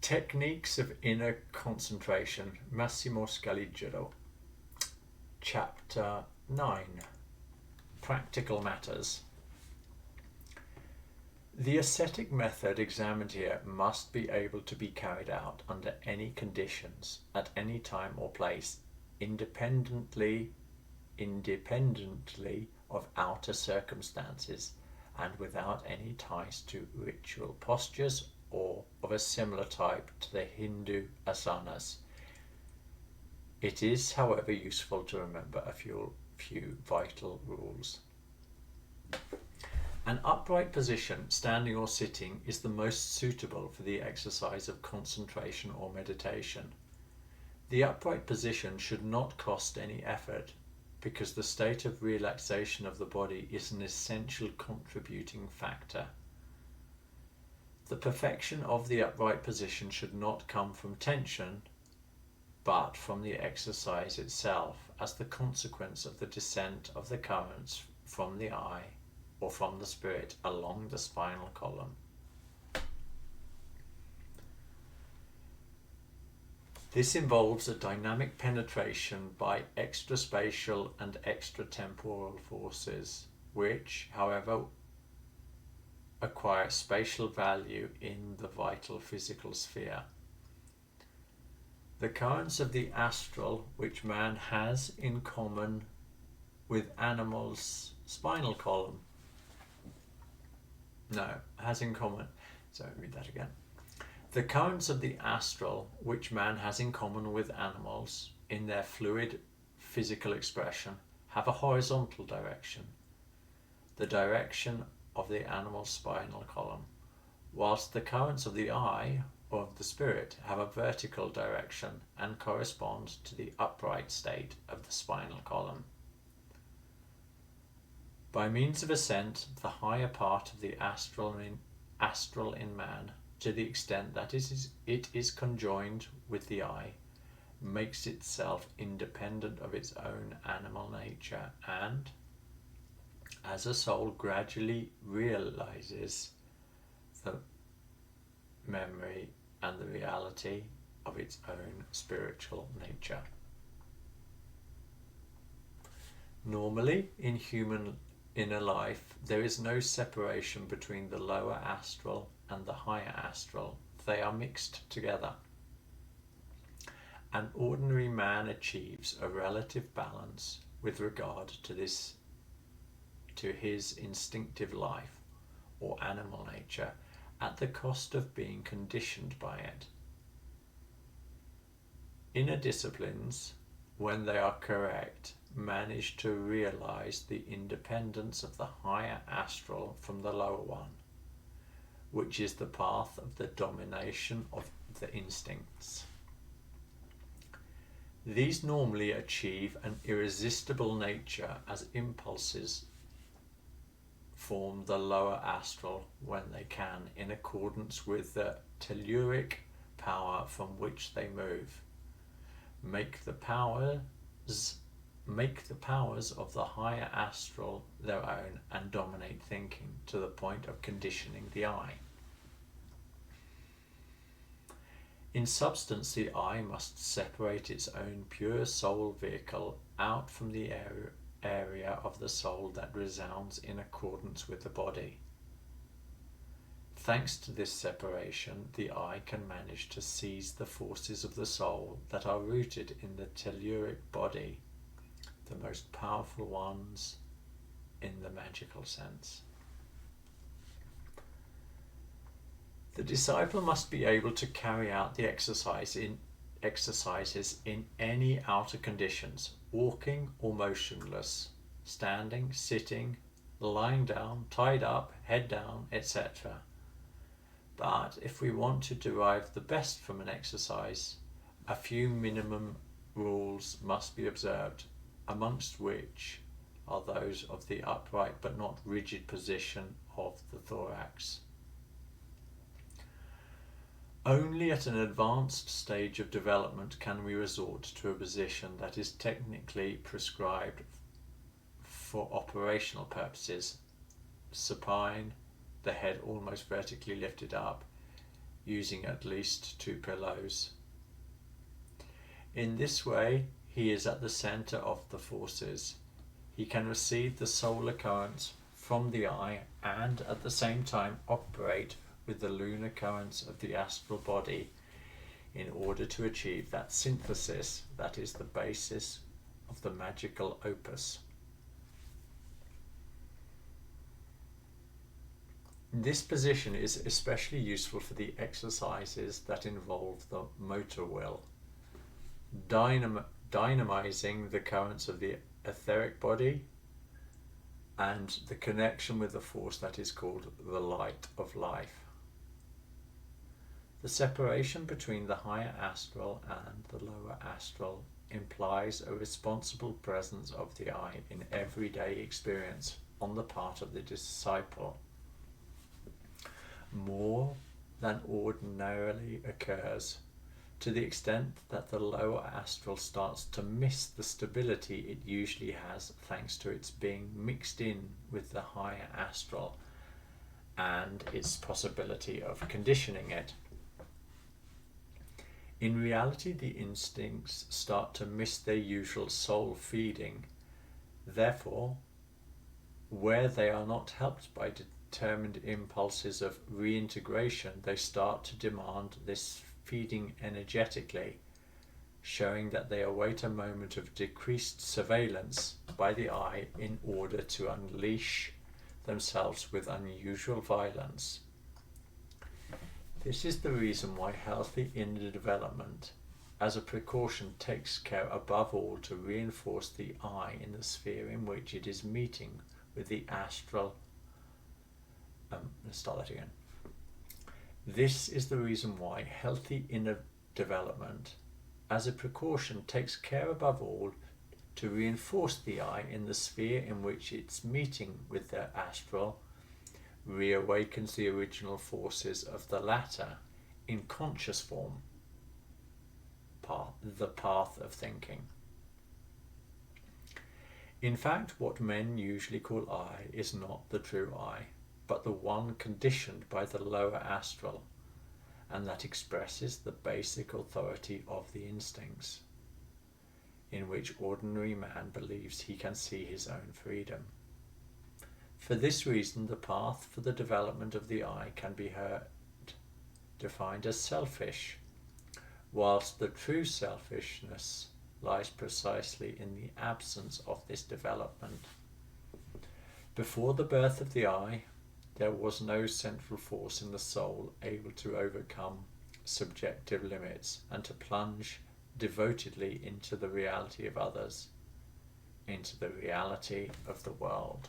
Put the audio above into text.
Techniques of Inner Concentration, Massimo Scaligero, Chapter 9, Practical Matters. The ascetic method examined here must be able to be carried out under any conditions, at any time or place, independently of outer circumstances, and without any ties to ritual postures or of a similar type to the Hindu asanas. It is, however, useful to remember a few vital rules. An upright position, standing or sitting, is the most suitable for the exercise of concentration or meditation. The upright position should not cost any effort, because the state of relaxation of the body is an essential contributing factor. The perfection of the upright position should not come from tension, but from the exercise itself, as the consequence of the descent of the currents from the eye or from the spirit along the spinal column. This involves a dynamic penetration by extraspatial and extratemporal forces, which, however, acquire spatial value in the vital physical sphere. The currents of the astral, which man has in common with animals' spinal column. Read that again. The currents of the astral, which man has in common with animals in their fluid physical expression, have a horizontal direction, the direction of the animal spinal column, whilst the currents of the eye or of the spirit have a vertical direction and correspond to the upright state of the spinal column. By means of ascent, the higher part of the astral in man, to the extent that it is conjoined with the eye, makes itself independent of its own animal nature, and, as a soul gradually realizes the memory and the reality of its own spiritual nature. Normally, in human inner life, there is no separation between the lower astral and the higher astral. They are mixed together. An ordinary man achieves a relative balance with regard to his instinctive life or animal nature, at the cost of being conditioned by it. Inner disciplines, when they are correct, manage to realize the independence of the higher astral from the lower one, which is the path of the domination of the instincts. These normally achieve an irresistible nature as impulses form the lower astral when they can, in accordance with the telluric power from which they move, make the powers of the higher astral their own and dominate thinking to the point of conditioning the eye. In substance, the eye must separate its own pure soul vehicle out from the area of the soul that resounds in accordance with the body. Thanks to this separation, the eye can manage to seize the forces of the soul that are rooted in the telluric body, the most powerful ones in the magical sense. The disciple must be able to carry out the exercises in any outer conditions, walking or motionless, standing, sitting, lying down, tied up, head down, etc. But if we want to derive the best from an exercise, a few minimum rules must be observed, amongst which are those of the upright but not rigid position of the thorax. Only at an advanced stage of development can we resort to a position that is technically prescribed for operational purposes, supine, the head almost vertically lifted up, using at least 2 pillows. In this way, he is at the centre of the forces. He can receive the solar currents from the eye and at the same time operate with the lunar currents of the astral body in order to achieve that synthesis that is the basis of the magical opus. This position is especially useful for the exercises that involve the motor will, dynamizing the currents of the etheric body and the connection with the force that is called the light of life. The separation between the higher astral and the lower astral implies a responsible presence of the eye in everyday experience on the part of the disciple, more than ordinarily occurs, to the extent that the lower astral starts to miss the stability it usually has thanks to its being mixed in with the higher astral and its possibility of conditioning it. In reality, the instincts start to miss their usual soul feeding. Therefore, where they are not helped by determined impulses of reintegration, they start to demand this feeding energetically, showing that they await a moment of decreased surveillance by the eye in order to unleash themselves with unusual violence. This is the reason why healthy inner development, as a precaution, takes care above all to reinforce the eye in the sphere in which it is meeting with the astral. Let's start that again. This is the reason why healthy inner development, as a precaution, takes care above all to reinforce the eye in the sphere in which it's meeting with the astral, reawakens the original forces of the latter in conscious form, the path of thinking. In fact, what men usually call I is not the true I, but the one conditioned by the lower astral, and that expresses the basic authority of the instincts, in which ordinary man believes he can see his own freedom. For this reason, the path for the development of the I can be defined as selfish, whilst the true selfishness lies precisely in the absence of this development. Before the birth of the I, there was no central force in the soul able to overcome subjective limits and to plunge devotedly into the reality of others, into the reality of the world.